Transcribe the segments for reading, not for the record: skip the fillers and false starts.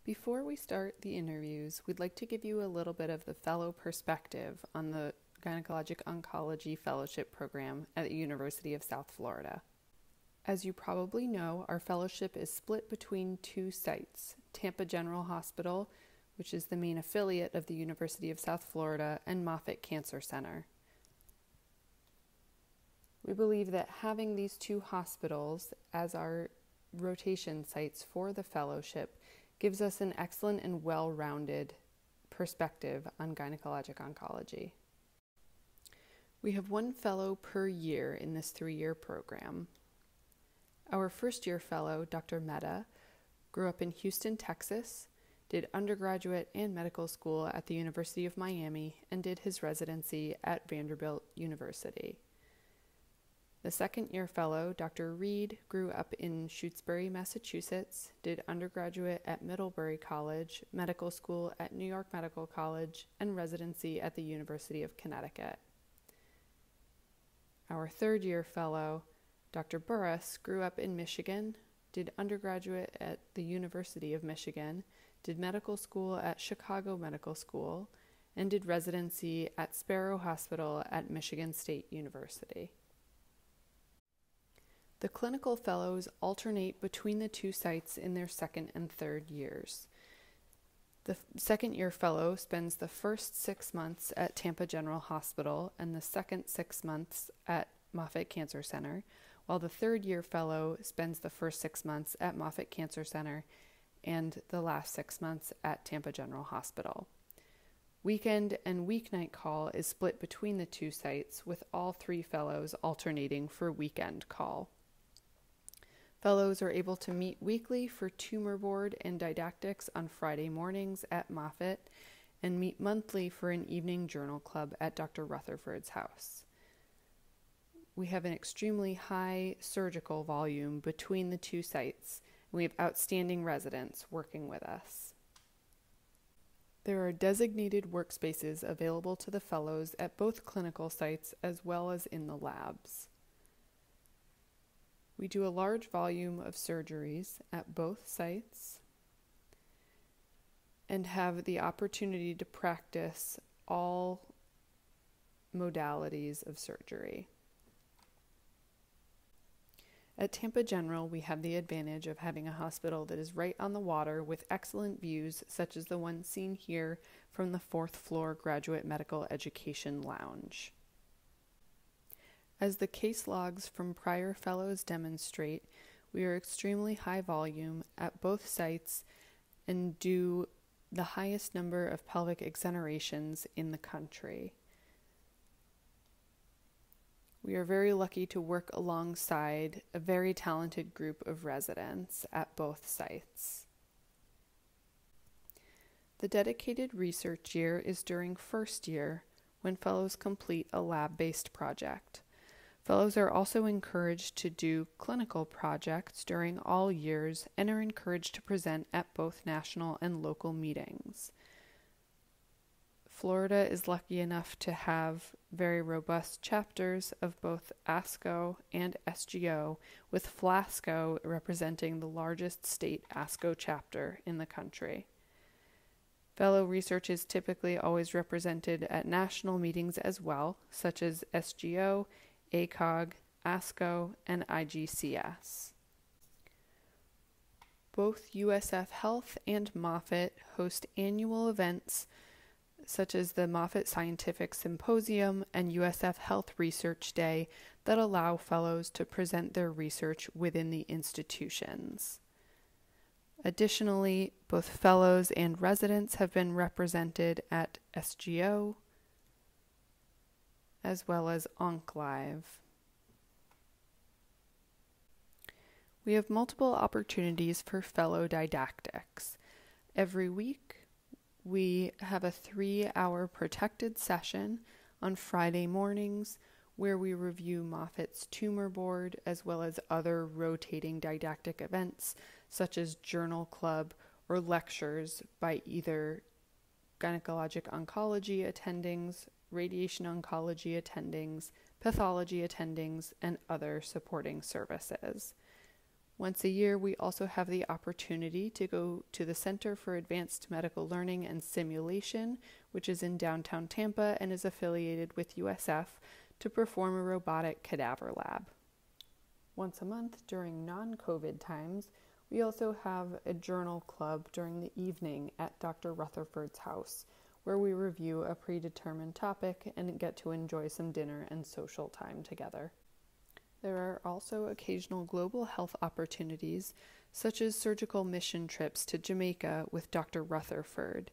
Before we start the interviews, we'd like to give you a little bit of the fellow perspective on the Gynecologic Oncology Fellowship Program at the University of South Florida. As you probably know, our fellowship is split between two sites, Tampa General Hospital, which is the main affiliate of the University of South Florida, and Moffitt Cancer Center. We believe that having these two hospitals as our rotation sites for the fellowship gives us an excellent and well-rounded perspective on gynecologic oncology. We have one fellow per year in this 3-year program. Our first-year fellow, Dr. Mehta, grew up in Houston, Texas, did undergraduate and medical school at the University of Miami, and did his residency at Vanderbilt University. The second-year fellow, Dr. Reed, grew up in Shutesbury, Massachusetts, did undergraduate at Middlebury College, medical school at New York Medical College, and residency at the University of Connecticut. Our third-year fellow, Dr. Burris, grew up in Michigan, did undergraduate at the University of Michigan, did medical school at Chicago Medical School, and did residency at Sparrow Hospital at Michigan State University. The clinical fellows alternate between the two sites in their second and third years. The second-year fellow spends the first 6 months at Tampa General Hospital and the second 6 months at Moffitt Cancer Center, while the third-year fellow spends the first 6 months at Moffitt Cancer Center and the last 6 months at Tampa General Hospital. Weekend and weeknight call is split between the two sites, with all 3 fellows alternating for weekend call. Fellows are able to meet weekly for tumor board and didactics on Friday mornings at Moffitt and meet monthly for an evening journal club at Dr. Rutherford's house. We have an extremely high surgical volume between the two sites, and we have outstanding residents working with us. There are designated workspaces available to the fellows at both clinical sites as well as in the labs. We do a large volume of surgeries at both sites and have the opportunity to practice all modalities of surgery. At Tampa General, we have the advantage of having a hospital that is right on the water with excellent views, such as the one seen here from the 4th floor Graduate Medical Education Lounge. As the case logs from prior fellows demonstrate, we are extremely high volume at both sites and do the highest number of pelvic exonerations in the country. We are very lucky to work alongside a very talented group of residents at both sites. The dedicated research year is during first year, when fellows complete a lab-based project. Fellows are also encouraged to do clinical projects during all years and are encouraged to present at both national and local meetings. Florida is lucky enough to have very robust chapters of both ASCO and SGO, with Flasco representing the largest state ASCO chapter in the country. Fellow research is typically always represented at national meetings as well, such as SGO, ACOG, ASCO, and IGCS. Both USF Health and Moffitt host annual events such as the Moffitt Scientific Symposium and USF Health Research Day that allow fellows to present their research within the institutions. Additionally, both fellows and residents have been represented at SGO, as well as OncLive. We have multiple opportunities for fellow didactics. Every week, we have a 3-hour protected session on Friday mornings where we review Moffitt's tumor board as well as other rotating didactic events such as journal club or lectures by either gynecologic oncology attendings, radiation oncology attendings, pathology attendings, and other supporting services. Once a year, we also have the opportunity to go to the Center for Advanced Medical Learning and Simulation, which is in downtown Tampa and is affiliated with USF, to perform a robotic cadaver lab. Once a month during non-COVID times, we also have a journal club during the evening at Dr. Rutherford's house, where we review a predetermined topic and get to enjoy some dinner and social time together. There are also occasional global health opportunities, such as surgical mission trips to Jamaica with Dr. Rutherford.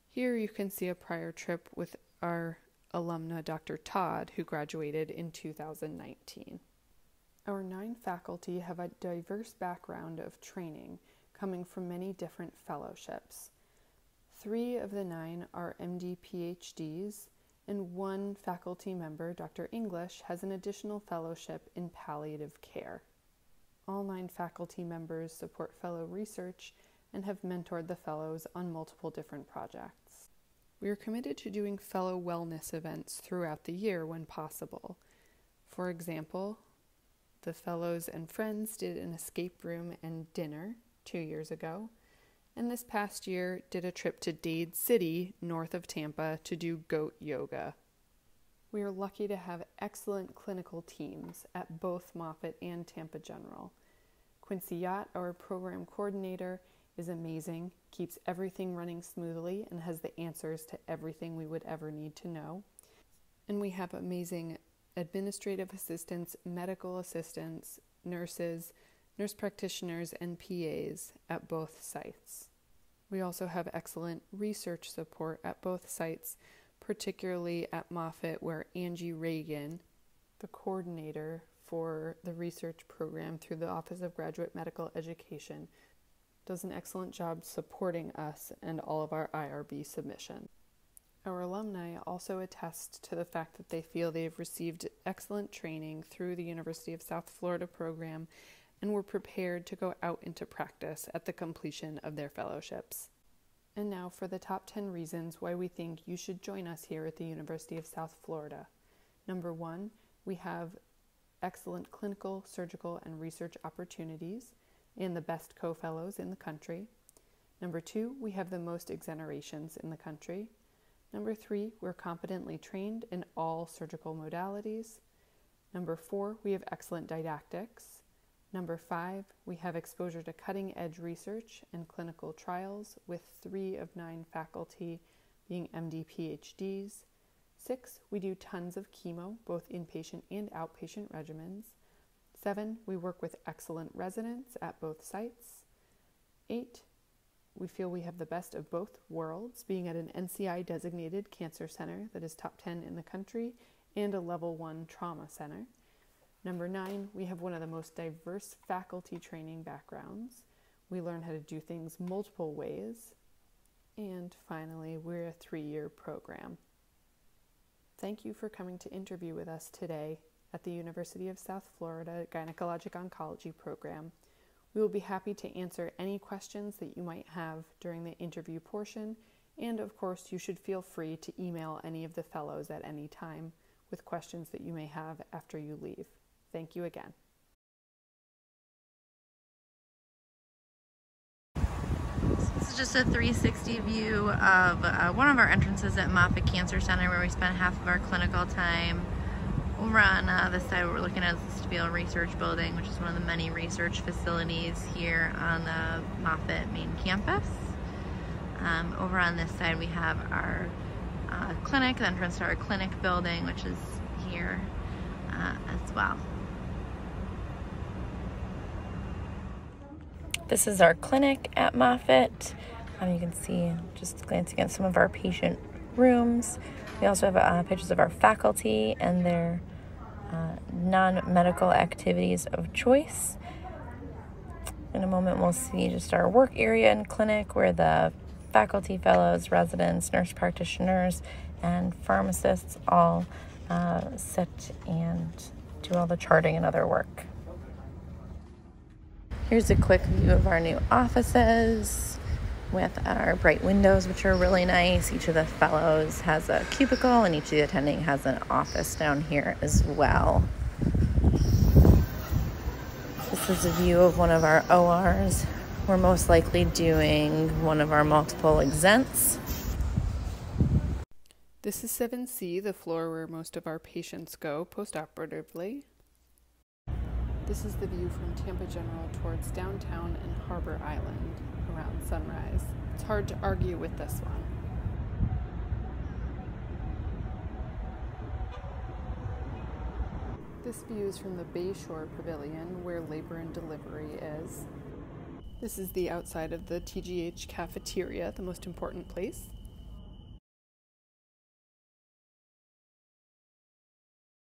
Here you can see a prior trip with our alumna Dr. Todd, who graduated in 2019. Our 9 faculty have a diverse background of training, coming from many different fellowships. 3 of the 9 are MD PhDs, and 1 faculty member, Dr. English, has an additional fellowship in palliative care. All 9 faculty members support fellow research and have mentored the fellows on multiple different projects. We are committed to doing fellow wellness events throughout the year when possible. For example, the fellows and friends did an escape room and dinner 2 years ago, and this past year did a trip to Dade City, north of Tampa, to do goat yoga. We are lucky to have excellent clinical teams at both Moffitt and Tampa General. Quincy Yacht, our program coordinator, is amazing, keeps everything running smoothly, and has the answers to everything we would ever need to know. And we have amazing administrative assistants, medical assistants, nurses, nurse practitioners, and PAs at both sites. We also have excellent research support at both sites, particularly at Moffitt, where Angie Reagan, the coordinator for the research program through the Office of Graduate Medical Education, does an excellent job supporting us and all of our IRB submissions. Our alumni also attest to the fact that they feel they've received excellent training through the University of South Florida program and were prepared to go out into practice at the completion of their fellowships. And now for the top 10 reasons why we think you should join us here at the University of South Florida. Number 1, we have excellent clinical, surgical, and research opportunities and the best co-fellows in the country. Number 2, we have the most exonerations in the country. Number 3, we're competently trained in all surgical modalities. Number 4, we have excellent didactics. Number 5, we have exposure to cutting-edge research and clinical trials, with 3 of 9 faculty being MD PhDs. 6, we do tons of chemo, both inpatient and outpatient regimens. 7, we work with excellent residents at both sites. 8, we feel we have the best of both worlds, being at an NCI-designated cancer center that is top 10 in the country and a level 1 trauma center. Number 9, we have one of the most diverse faculty training backgrounds. We learn how to do things multiple ways. And finally, we're a 3-year program. Thank you for coming to interview with us today at the University of South Florida Gynecologic Oncology program. We will be happy to answer any questions that you might have during the interview portion, and of course, you should feel free to email any of the fellows at any time with questions that you may have after you leave. Thank you again. This is just a 360 view of one of our entrances at Moffitt Cancer Center, where we spend half of our clinical time. Over on this side, what we're looking at is the Stabile Research Building, which is one of the many research facilities here on the Moffitt main campus. Over on this side, we have our clinic, the entrance to our clinic building, which is here as well. This is our clinic at Moffitt. You can see, just glancing at some of our patient rooms. We also have pictures of our faculty and their non-medical activities of choice. In a moment, we'll see just our work area and clinic, where the faculty, fellows, residents, nurse practitioners, and pharmacists all sit and do all the charting and other work. Here's a quick view of our new offices with our bright windows, which are really nice. Each of the fellows has a cubicle, and each of the attending has an office down here as well. This This is a view of one of our ORs. We're most likely doing one of our multiple exents. This is 7C, the floor where most of our patients go postoperatively. This is the view from Tampa General towards downtown and Harbor Island around sunrise. It's hard to argue with this one. This view is from the Bayshore Pavilion where labor and delivery is. This is the outside of the TGH cafeteria, the most important place.